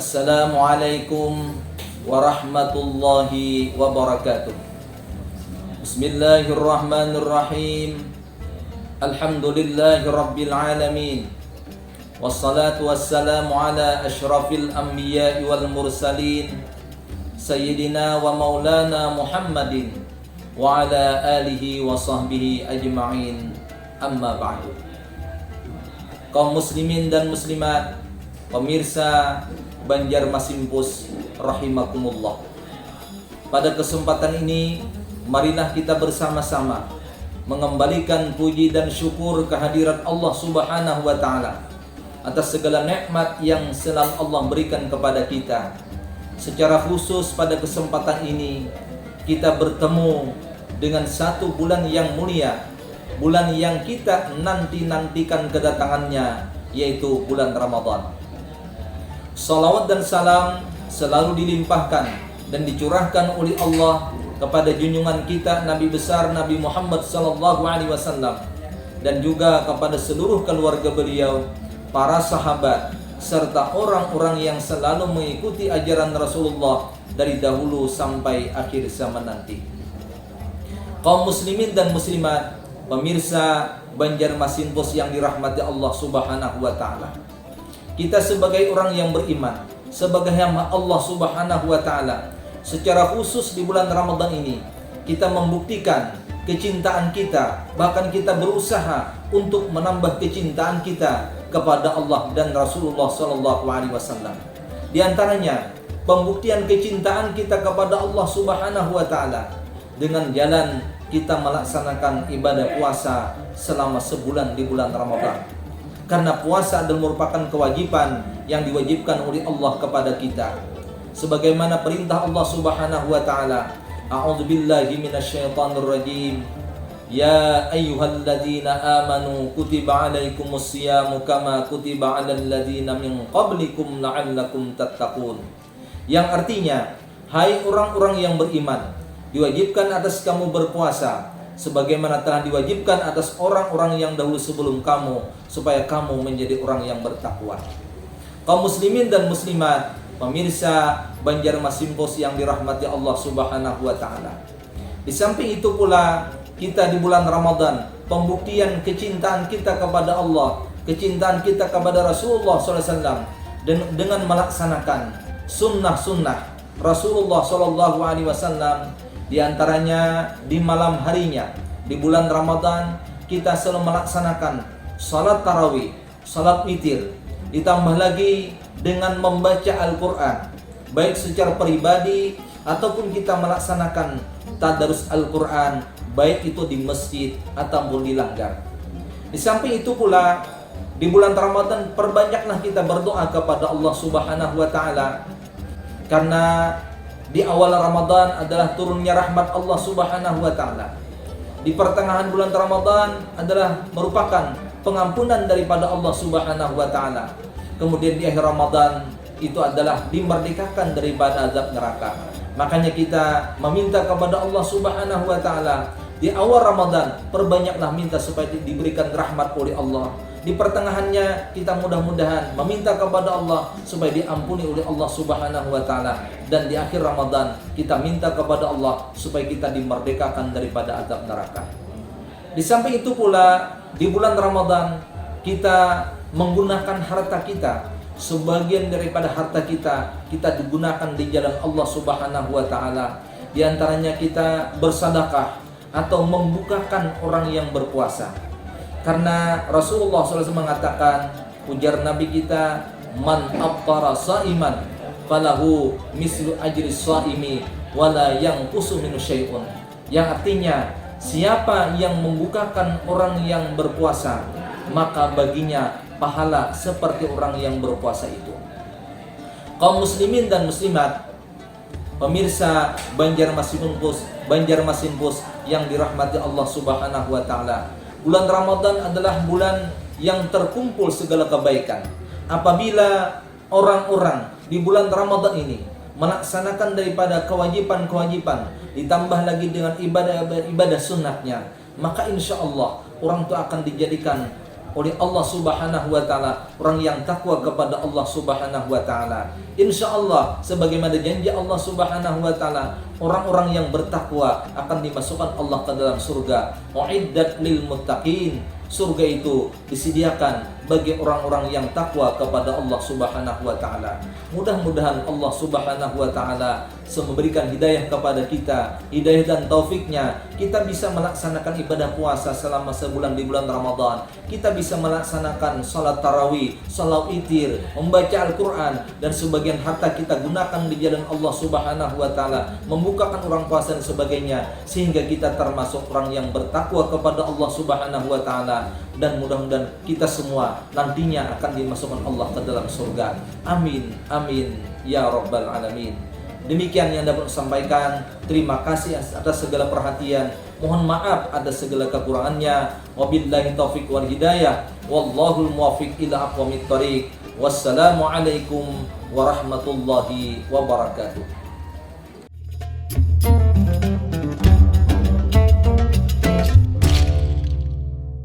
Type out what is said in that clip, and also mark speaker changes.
Speaker 1: Assalamualaikum warahmatullahi wabarakatuh. Bismillahirrahmanirrahim. Alhamdulillahi rabbil alamin. Wassalatu wassalamu ala ashrafil anbiya'i wal mursalin, Sayyidina wa maulana Muhammadin wa ala alihi wa sahbihi ajma'in. Amma ba'du. Kaum muslimin dan muslimat, pemirsa Banjarmasin Post rahimakumullah. Pada kesempatan ini, marilah kita bersama-sama mengembalikan puji dan syukur kehadirat Allah Subhanahu wa taala atas segala nikmat yang selalu Allah berikan kepada kita. Secara khusus pada kesempatan ini kita bertemu dengan satu bulan yang mulia, bulan yang kita nantikan kedatangannya, yaitu bulan Ramadan. Salawat dan salam selalu dilimpahkan dan dicurahkan oleh Allah kepada junjungan kita Nabi besar Nabi Muhammad SAW, dan juga kepada seluruh keluarga beliau, para sahabat, serta orang-orang yang selalu mengikuti ajaran Rasulullah dari dahulu sampai akhir zaman nanti. Kaum muslimin dan muslimat, pemirsa Banjarmasin Post yang dirahmati Allah Subhanahu wa taala. Kita sebagai orang yang beriman, sebagai hamba Allah Subhanahu wa taala, secara khusus di bulan Ramadan ini kita membuktikan kecintaan kita, bahkan kita berusaha untuk menambah kecintaan kita kepada Allah dan Rasulullah sallallahu alaihi wasallam. Di antaranya pembuktian kecintaan kita kepada Allah Subhanahu wa taala dengan jalan kita melaksanakan ibadah puasa selama sebulan di bulan Ramadan. Karena puasa adalah merupakan kewajiban yang diwajibkan oleh Allah kepada kita. Sebagaimana perintah Allah Subhanahu wa taala, A'udzubillahi minasyaitonirrajim. Ya ayyuhalladzina amanu kutiba alaikumusyamu kama kutiba alal ladzina min qablikum la'allakum tattaqun. Yang artinya, hai orang-orang yang beriman, diwajibkan atas kamu berpuasa sebagaimana telah diwajibkan atas orang-orang yang dahulu sebelum kamu, supaya kamu menjadi orang yang bertakwa. Kaum muslimin dan muslimat, pemirsa Banjarmasin Post yang dirahmati Allah Subhanahu wa taala. Di samping itu pula, kita di bulan Ramadan, pembuktian kecintaan kita kepada Allah, kecintaan kita kepada Rasulullah SAW, dengan melaksanakan sunnah-sunnah Rasulullah SAW. Di antaranya di malam harinya di bulan Ramadan kita selalu melaksanakan salat tarawih, salat witir, ditambah lagi dengan membaca Al-Quran, baik secara pribadi ataupun kita melaksanakan tadarus Al-Quran, baik itu di masjid ataupun di langgar. Di samping itu pula, di bulan Ramadan perbanyaklah kita berdoa kepada Allah Subhanahu wa taala, karena di awal Ramadan adalah turunnya rahmat Allah Subhanahu wa taala. Di pertengahan bulan Ramadan adalah merupakan pengampunan daripada Allah Subhanahu wa taala. Kemudian di akhir Ramadan itu adalah dimerdekakan daripada azab neraka. Makanya kita meminta kepada Allah Subhanahu wa taala, di awal Ramadan perbanyaklah minta supaya diberikan rahmat oleh Allah. Di pertengahannya kita mudah-mudahan meminta kepada Allah supaya diampuni oleh Allah Subhanahu wa taala, dan di akhir Ramadan kita minta kepada Allah supaya kita dimerdekakan daripada azab neraka. Di samping itu pula, di bulan Ramadan kita menggunakan harta kita, sebagian daripada harta kita digunakan di jalan Allah Subhanahu wa taala. Di antaranya kita bersedekah atau membukakan orang yang berpuasa. Karena Rasulullah SAW mengatakan, ujar Nabi kita, man aftara sa'iman falahu mislu ajri sa'imi wala yanqusu minhu syai'un. Yang artinya, siapa yang membukakan orang yang berpuasa, maka baginya pahala seperti orang yang berpuasa itu. Kaum muslimin dan muslimat, pemirsa Banjarmasin Post yang dirahmati Allah Subhanahu wa taala. Bulan Ramadan adalah bulan yang terkumpul segala kebaikan. Apabila orang-orang di bulan Ramadan ini melaksanakan daripada kewajiban-kewajiban, ditambah lagi dengan ibadah-ibadah sunnahnya, maka insya Allah orang itu akan dijadikan oleh Allah Subhanahu wa taala, orang yang takwa kepada Allah Subhanahu wa taala. Insyaallah sebagaimana janji Allah Subhanahu wa taala, orang-orang yang bertakwa akan dimasukkan Allah ke dalam surga. Uiddat lil muttaqin. Surga itu disediakan bagi orang-orang yang takwa kepada Allah Subhanahu wa taala. Mudah-mudahan Allah Subhanahu wa taala memberikan hidayah kepada kita, hidayah dan taufiknya. Kita bisa melaksanakan ibadah puasa selama sebulan di bulan Ramadan. Kita bisa melaksanakan salat tarawih, salat witir, membaca Al-Quran, dan sebagian harta kita gunakan di jalan Allah Subhanahu wa taala, membukakan orang puasa dan sebagainya, sehingga kita termasuk orang yang bertakwa kepada Allah Subhanahu wa taala. Dan mudah-mudahan kita semua nantinya akan dimasukkan Allah ke dalam surga. Amin, amin, ya rabbal alamin. Demikian yang dapat saya sampaikan. Terima kasih atas segala perhatian. Mohon maaf atas segala kekurangannya. Wabillahi taufiq wal hidayah. Wallahul muwaffiq ila aqwamit thoriq. Wassalamualaikum warahmatullahi wabarakatuh.